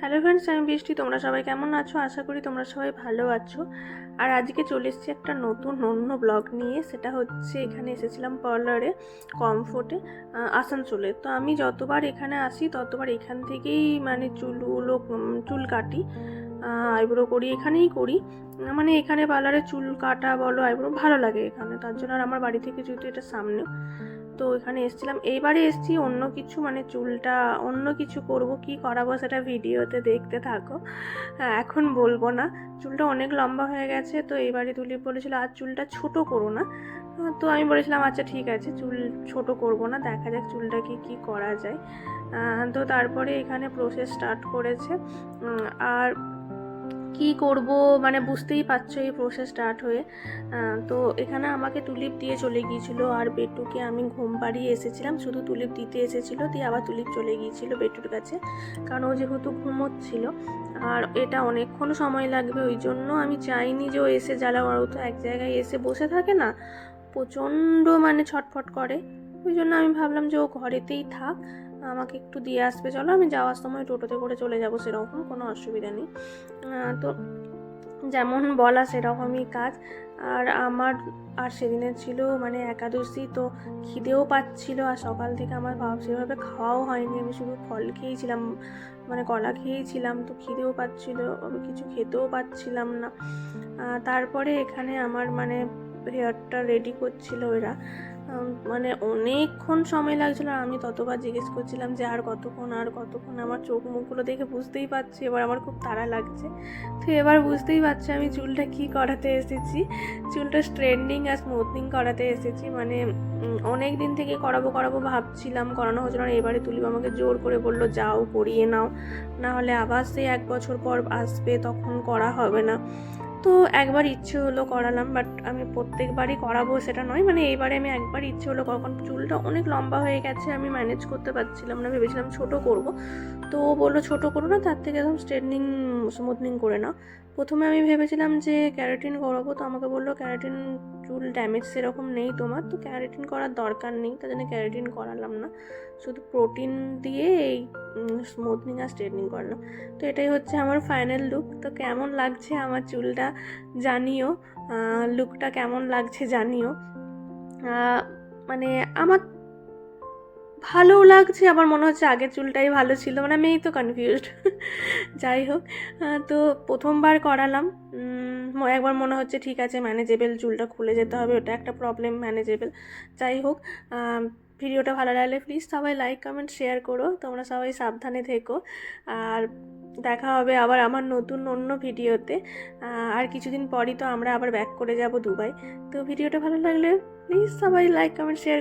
Hello friends, আমি বৃষ্টি। তোমরা সবাই কেমন আছো? আশা করি তোমরা সবাই ভালো আছো। আর আজকে চলে এসেছি একটা নতুন অন্য ব্লগ নিয়ে। সেটা হচ্ছে এখানে এসেছিলাম পার্লারে, কমফোর্টে, আসানসোলে। তো আমি যতবার এখানে আসি ততবার এখান থেকেই মানে চুল কাটি, আইব্রো করি, এখানেই করি। মানে এখানে পার্লারে চুল কাটা বলো, আইব্রো ভালো লাগে এখানে, তার জন্য। আর আমার বাড়ি থেকে যেহেতু এটা সামনে, তো এখানে এসেছিলাম। এইবারে এসেছি অন্য কিছু, মানে চুলটা অন্য কিছু করব, কি করাবো সেটা ভিডিওতে দেখতে থাকো। এখন বলবো না। চুলটা অনেক লম্বা হয়ে গেছে, তো এইবারে তুলি বলেছিল আর চুলটা ছোট করো না। তো আমি বলেছিলাম আচ্ছা ঠিক আছে, চুল ছোট করব না, দেখা যাক চুলটাকে কি করা যায়। তো তারপরে এখানে প্রসেস স্টার্ট করেছে। আর কি করব মানে বুঝতেই পারছো এই প্রসেস স্টার্ট হয়ে। তো এখানে আমাকে তুলিপ দিয়ে চলে গিয়েছিল, আর বেটুকে আমি ঘুম পাড়িয়ে এসেছিলাম, শুধু তুলিপ দিতে এসেছিলো, দিয়ে আবার তুলিপ চলে গিয়েছিল বেটুর কাছে, কারণ ও যেহেতু ঘুমোচ্ছিল। আর এটা অনেকক্ষণ সময় লাগবে, ওই জন্য আমি চাইনি যে ও এসে জ্বালা, ওরাও তো এক জায়গায় এসে বসে থাকে না, প্রচণ্ড মানে ছটফট করে। ওই জন্য আমি ভাবলাম যে ও ঘরেতেই থাক, আমাকে একটু দিয়ে আসবে, চলো আমি যাওয়ার সময় টোটোতে করে চলে যাবো, সেরকম কোনো অসুবিধা নেই। তো যেমন বলা সেরকমই কাজ। আর আমার আর সেদিনের ছিল মানে একাদশী, তো খিদেও পাচ্ছিল, আর সকাল থেকে আমার সেভাবে খাওয়াও হয়নি, আমি শুধু ফল খেয়েছিলাম, মানে কলা খেয়েছিলাম, তো খিদেও পাচ্ছিল, আমি কিছু খেতেও পাচ্ছিলাম না। তারপরে এখানে আমার মানে হেয়ারটা রেডি করছিল এরা, মানে অনেকক্ষণ সময় লাগছিল। আর আমি ততবার জিজ্ঞেস করছিলাম যে আর কতক্ষণ, আর কতক্ষণ। আমার চোখ মুখগুলো দেখে বুঝতেই পারছি এবার আমার খুব তাড়া লাগছে। তো এবার বুঝতেই পারছি আমি চুলটা কি করাতে এসেছি। চুলটা স্ট্রেটনিং আর স্মুথনিং করাতে এসেছি। মানে অনেক দিন থেকে করাবো ভাবছিলাম, করানো হচ্ছিল না। এবারে তুলিব আমাকে জোর করে বললো যাও করিয়ে নাও, না হলে আবার সেই 1 বছর পর আসবে, তখন করা হবে না। তো একবার ইচ্ছে হলো করালাম, বাট আমি প্রত্যেকবারই করাবো সেটা নয়, মানে এইবারে আমি একবার ইচ্ছে হলো, কখন চুলটা অনেক লম্বা হয়ে গেছে, আমি ম্যানেজ করতে পারছিলাম না, ভেবেছিলাম ছোট করব। তো ও বললো ছোট করো না, তার থেকে একদম স্ট্রেটনিং স্মুথনিং করে নাও। প্রথমে আমি ভেবেছিলাম যে ক্যারাটিন করাবো, তো আমাকে বললো ক্যারাটিন চুল ড্যামেজ সেরকম নেই তোমার, তো ক্যারাটিন করার দরকার নেই, তার জন্য ক্যারাটিন করালাম না, শুধু প্রোটিন দিয়ে এই স্মুথনিং আর স্ট্রেটনিং করলাম। তো এটাই হচ্ছে আমার ফাইনাল লুক। তো কেমন লাগছে আমার চুলটা জানিও, লুকটা কেমন লাগছে জানিও। মানে আমার ভালোও লাগছে, আবার মনে হচ্ছে আগের চুলটাই ভালো ছিল, মানে আমি এই তো কনফিউজড। যাই হোক, তো প্রথমবার করালাম, একবার মনে হচ্ছে ঠিক আছে ম্যানেজেবল, চুলটা খুলে যেতে হবে, ওটা একটা প্রবলেম, ম্যানেজেবল। যাই হোক, ভিডিওটা ভালো লাগলে প্লিজ সবাই লাইক কমেন্ট শেয়ার করো, তোমরা সবাই সাবধানে থেকো। আর দেখা হবে আবার আমার নতুন অন্য ভিডিওতে। আর কিছুদিন পরই তো আমরা আবার ব্যাক করে যাব দুবাই। তো ভিডিওটা ভালো লাগলে প্লিজ সবাই লাইক কমেন্ট শেয়ার